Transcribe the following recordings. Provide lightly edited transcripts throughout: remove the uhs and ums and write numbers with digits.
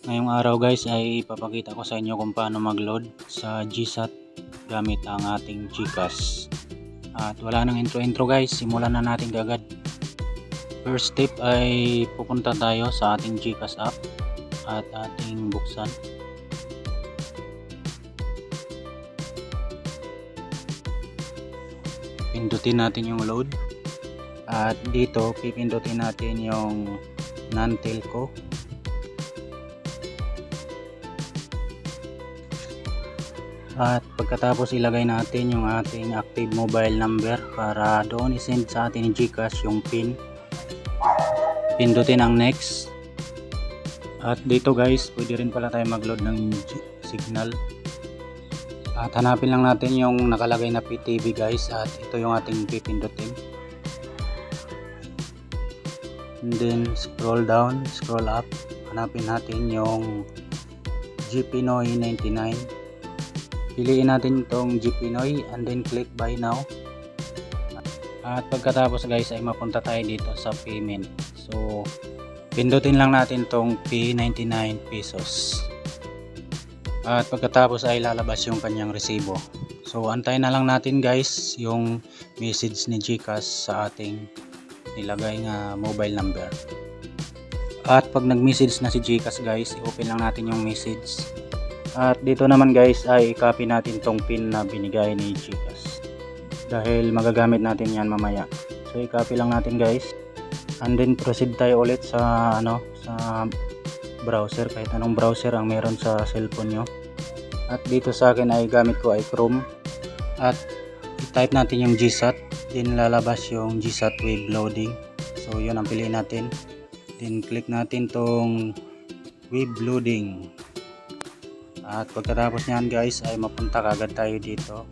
Ngayong araw guys ay ipapakita ko sa inyo kung paano mag-load sa GSAT gamit ang ating GCash. At wala nang intro guys, simulan na natin agad. First step ay pupunta tayo sa ating GCash app at ating buksan. Pindutin natin yung load at dito pipindutin natin yung non-telco. At pagkatapos ilagay natin yung ating active mobile number para doon isend sa ating GCash yung PIN. Pindutin ang next. At dito guys, pwede rin pala tayo mag-load ng signal. At hanapin lang natin yung nakalagay na PTV guys, at ito yung ating pipindutin. And then scroll down, scroll up. Hanapin natin yung GPinoy 99. Piliin natin itong GPinoy and then click buy now. At pagkatapos guys ay mapunta tayo dito sa payment. So pindutin lang natin itong P99 pesos. At pagkatapos ay lalabas yung kanyang resibo. So antayin na lang natin guys yung message ni GCash sa ating nilagay nga mobile number. At pag nag-message na si GCash guys, i-open lang natin yung message. At dito naman guys ay i-copy natin tong pin na binigay ni GCash dahil magagamit natin yan mamaya. So i-copy lang natin guys and then proceed tayo ulit sa sa browser, kahit anong browser ang meron sa cellphone nyo. At dito sa akin ay gamit ko ay Chrome, at i-type natin yung GSAT, then lalabas yung GSAT web loading. So yun ang piliin natin, then click natin tong web loading. At pagkatapos nyan guys ay mapunta kagad tayo dito.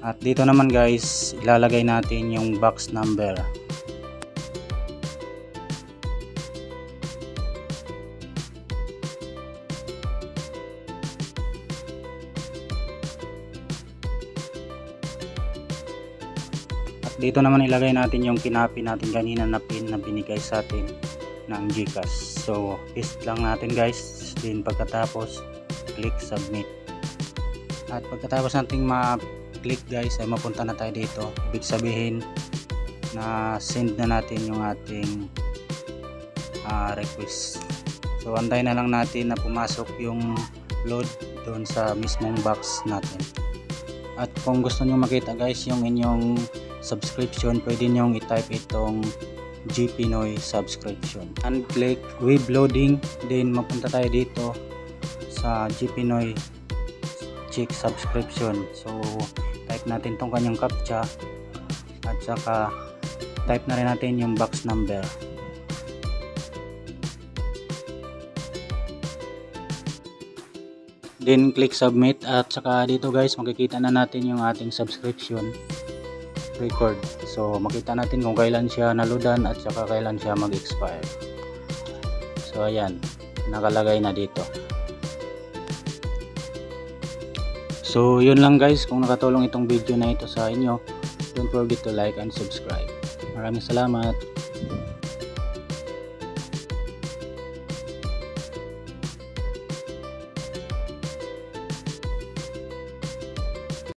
At dito naman guys ilalagay natin yung box number. At dito naman ilagay natin yung kinapi natin kanina na pin na binigay sa atin ng GCash. So paste lang natin guys, then pagkatapos click submit. At pagkatapos nating ma-click guys ay mapunta na tayo dito. Ibig sabihin na send na natin yung ating request. So antayin na lang natin na pumasok yung load doon sa mismong box natin. At kung gusto nyo makita guys yung inyong subscription, pwede nyo i-type itong GPinoy subscription and click web loading, then mapunta tayo dito sa GPinoy check subscription. So type natin tong kanyang captcha at saka type na rin natin yung box number. Then click submit, at saka dito guys makikita na natin yung ating subscription record. So makita natin kung kailan siya naludan at saka kailan siya mag-expire. So ayan, nakalagay na dito. So yun lang guys, kung nakatulong itong video na ito sa inyo, don't forget to like and subscribe. Maraming salamat.